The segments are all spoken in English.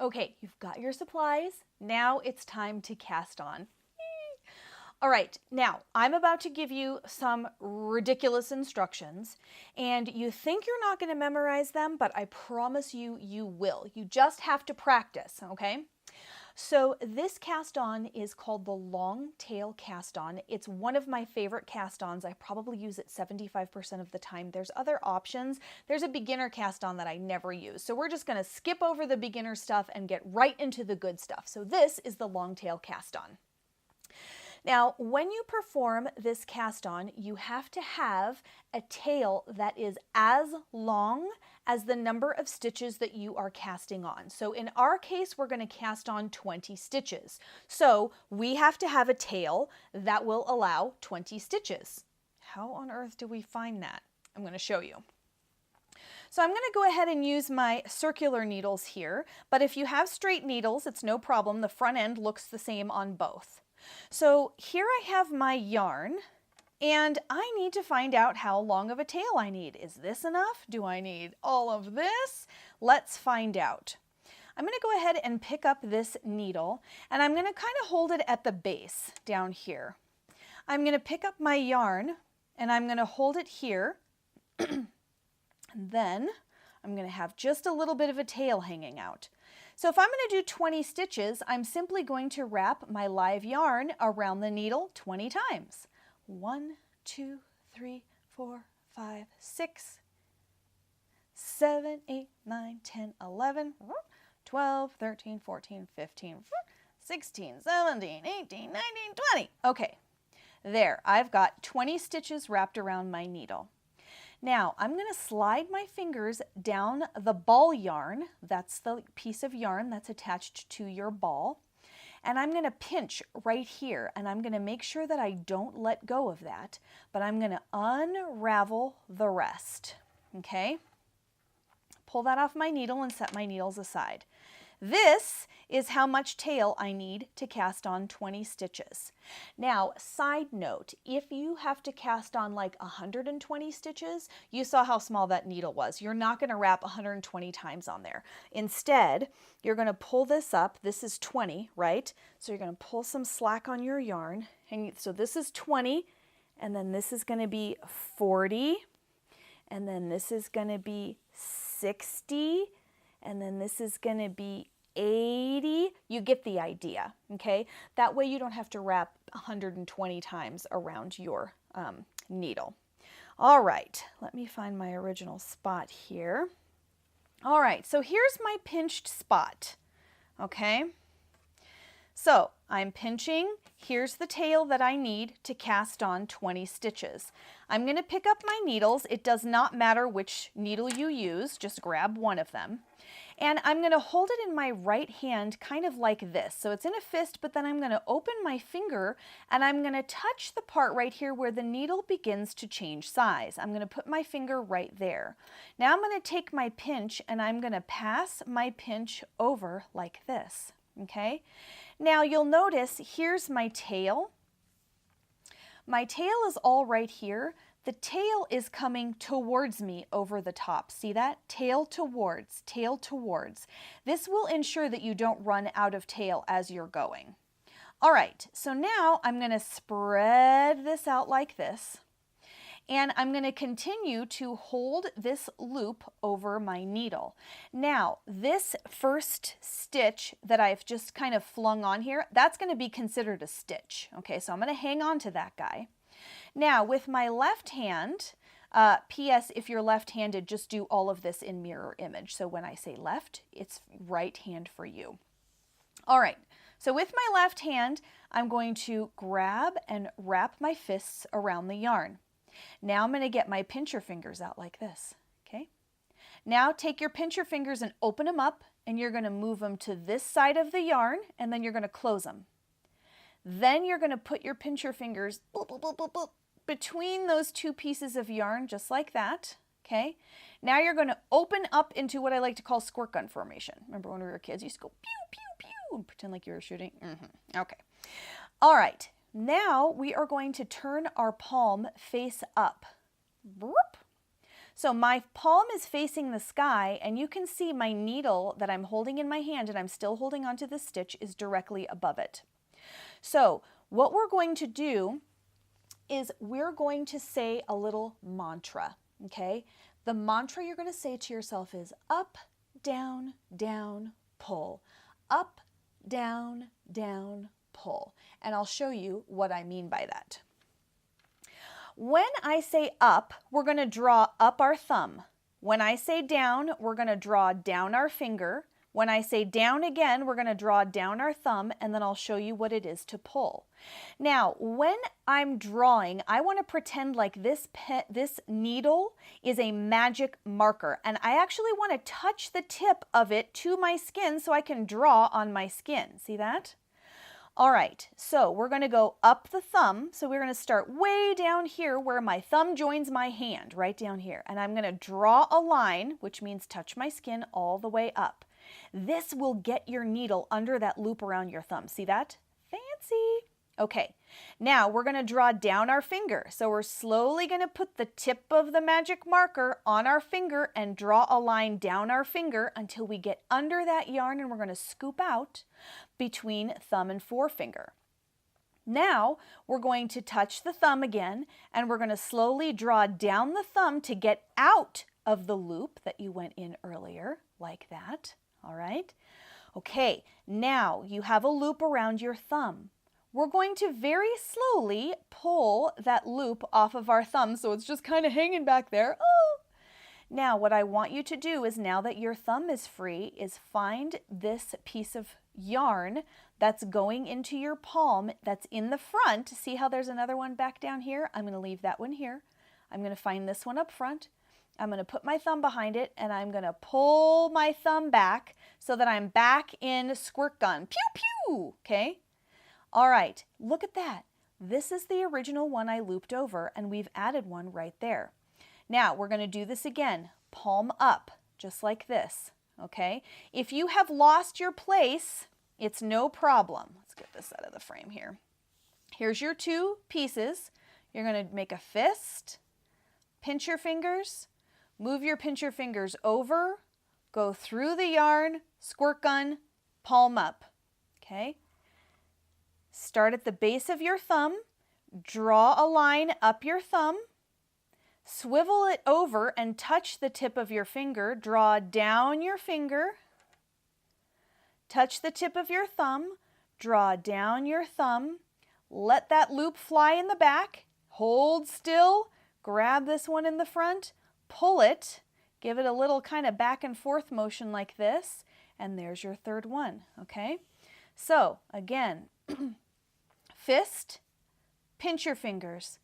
Okay, you've got your supplies. Now it's time to cast on. All right, now I'm about to give you some ridiculous instructions, and you think you're not going to memorize them, but I promise you, you will. You just have to practice, okay? So this cast on is called the long tail cast on. It's one of my favorite cast ons. I probably use it 75% of the time. There's other options. There's a beginner cast on that I never use. So we're just going to skip over the beginner stuff and get right into the good stuff. So this is the long tail cast on. Now, when you perform this cast on, you have to have a tail that is as long as the number of stitches that you are casting on. So in our case, we're going to cast on 20 stitches. So we have to have a tail that will allow 20 stitches. How on earth do we find that? I'm going to show you. So I'm going to go ahead and use my circular needles here, but if you have straight needles, it's no problem. The front end looks the same on both. So here I have my yarn, and I need to find out how long of a tail I need. Is this enough? Do I need all of this? Let's find out. I'm going to go ahead and pick up this needle, and I'm going to kind of hold it at the base down here. I'm going to pick up my yarn, and I'm going to hold it here, and then I'm going to have just a little bit of a tail hanging out. So if I'm going to do 20 stitches, I'm simply going to wrap my live yarn around the needle 20 times. 1, 2, 3, 4, 5, 6, 7, 8, 9, 10, 11, 12, 13, 14, 15, 16, 17, 18, 19, 20. Okay, there, I've got 20 stitches wrapped around my needle. Now, I'm going to slide my fingers down the ball yarn. That's the piece of yarn that's attached to your ball. And I'm going to pinch right here, and I'm going to make sure that I don't let go of that, but I'm going to unravel the rest, okay? Pull that off my needle and set my needles aside. This is how much tail I need to cast on 20 stitches. Now, side note, if you have to cast on like 120 stitches, you saw how small that needle was. You're not going to wrap 120 times on there. Instead, you're going to pull this up. This is 20, right? So you're going to pull some slack on your yarn. And so this is 20, and then this is going to be 40, and then this is going to be 60, and then this is going to be 80. You get the idea, okay? That way you don't have to wrap 120 times around your needle. All right, let me find my original spot here. All right, so here's my pinched spot, okay? So I'm pinching. Here's the tail that I need to cast on 20 stitches. I'm going to pick up my needles. It does not matter which needle you use, just grab one of them. And I'm going to hold it in my right hand kind of like this. So it's in a fist, but then I'm going to open my finger and I'm going to touch the part right here where the needle begins to change size. I'm going to put my finger right there. Now I'm going to take my pinch and I'm going to pass my pinch over like this, okay? Now you'll notice here's my tail. My tail is all right here. The tail is coming towards me over the top. See that? Tail towards, tail towards. This will ensure that you don't run out of tail as you're going. All right, so now I'm going to spread this out like this. And I'm going to continue to hold this loop over my needle. Now, this first stitch that I've just kind of flung on here, that's going to be considered a stitch. Okay, so I'm going to hang on to that guy. Now, with my left hand, P.S. if you're left-handed, just do all of this in mirror image. So when I say left, it's right hand for you. All right, so with my left hand, I'm going to grab and wrap my fists around the yarn. Now I'm going to get my pincher fingers out like this, okay? Now take your pincher fingers and open them up, and you're going to move them to this side of the yarn, and then you're going to close them. Then you're going to put your pincher fingers boop, boop, boop, boop, boop, between those two pieces of yarn, just like that, okay? Now you're going to open up into what I like to call squirt gun formation. Remember when we were kids, you used to go pew, pew, pew, and pretend like you were shooting? Okay. All right. Now we are going to turn our palm face up. So my palm is facing the sky, and you can see my needle that I'm holding in my hand, and I'm still holding onto the stitch, is directly above it. So what we're going to do is we're going to say a little mantra, okay? The mantra you're going to say to yourself is up, down, down, pull. Up, down, down, pull. And I'll show you what I mean by that. When I say up, we're going to draw up our thumb. When I say down, we're going to draw down our finger. When I say down again, we're going to draw down our thumb, and then I'll show you what it is to pull. Now, when I'm drawing, I want to pretend like this needle is a magic marker, and I actually want to touch the tip of it to my skin so I can draw on my skin. See that? All right, so we're going to go up the thumb. So we're going to start way down here where my thumb joins my hand, right down here. And I'm going to draw a line, which means touch my skin all the way up. This will get your needle under that loop around your thumb. See that? Fancy. Okay, now we're going to draw down our finger. So we're slowly going to put the tip of the magic marker on our finger and draw a line down our finger until we get under that yarn, and we're going to scoop out between thumb and forefinger. Now we're going to touch the thumb again, and we're going to slowly draw down the thumb to get out of the loop that you went in earlier, like that. All right? Okay, now you have a loop around your thumb. We're going to very slowly pull that loop off of our thumb, so it's just kind of hanging back there. Oh. Now what I want you to do is, now that your thumb is free, is find this piece of yarn that's going into your palm that's in the front. See how there's another one back down here? I'm going to leave that one here. I'm going to find this one up front. I'm going to put my thumb behind it, and I'm going to pull my thumb back so that I'm back in squirt gun. Pew, pew, okay? All right, look at that. This is the original one I looped over, and we've added one right there. Now, we're going to do this again. Palm up, just like this, okay? If you have lost your place, it's no problem. Let's get this out of the frame here. Here's your two pieces. You're going to make a fist, pinch your fingers, move your pincher fingers over, go through the yarn, squirt gun, palm up, okay? Start at the base of your thumb, draw a line up your thumb, swivel it over and touch the tip of your finger, draw down your finger, touch the tip of your thumb, draw down your thumb, let that loop fly in the back, hold still, grab this one in the front, pull it, give it a little kind of back and forth motion like this, and there's your third one, okay? So again, fist, pinch your fingers,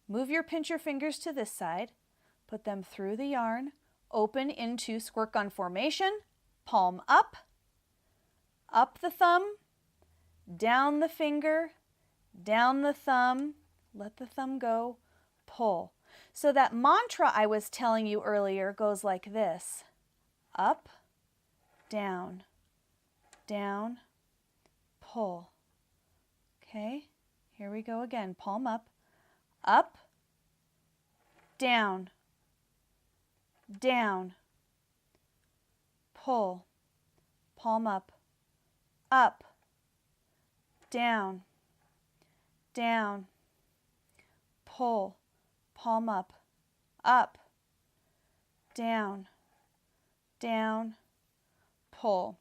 move your pincher fingers to this side, put them through the yarn, open into squirt gun formation, palm up the thumb, down the finger, down the thumb, let the thumb go, pull. So that mantra I was telling you earlier goes like this: up, down, down, pull. Okay, here we go again. Palm up, down, down, pull. Palm up, down, down, pull. Palm up, down, down, pull.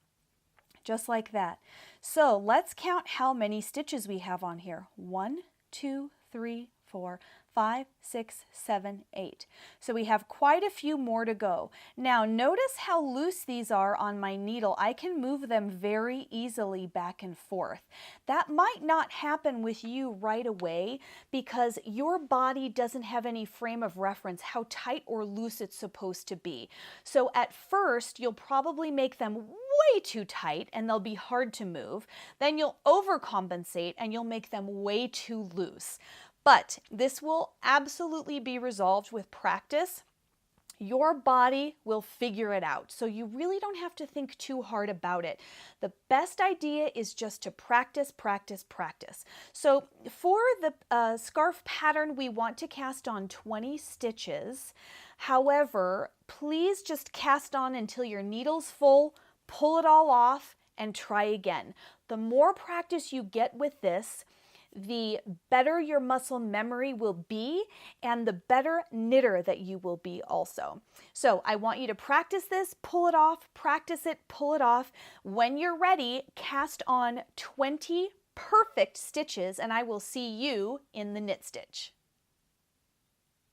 Just like that. So let's count how many stitches we have on here. 1, 2, 3, 4, 5, 6, 7, 8. So we have quite a few more to go. Now notice how loose these are on my needle. I can move them very easily back and forth. That might not happen with you right away because your body doesn't have any frame of reference how tight or loose it's supposed to be. So at first you'll probably make them way too tight and they'll be hard to move. Then you'll overcompensate and you'll make them way too loose. But this will absolutely be resolved with practice. Your body will figure it out. So you really don't have to think too hard about it. The best idea is just to practice, practice, practice. So for the scarf pattern, we want to cast on 20 stitches. However, please just cast on until your needle's full, pull it all off, and try again. The more practice you get with this, the better your muscle memory will be and the better knitter that you will be also. So I want you to practice this, pull it off, practice it, pull it off. When you're ready, cast on 20 perfect stitches and I will see you in the knit stitch.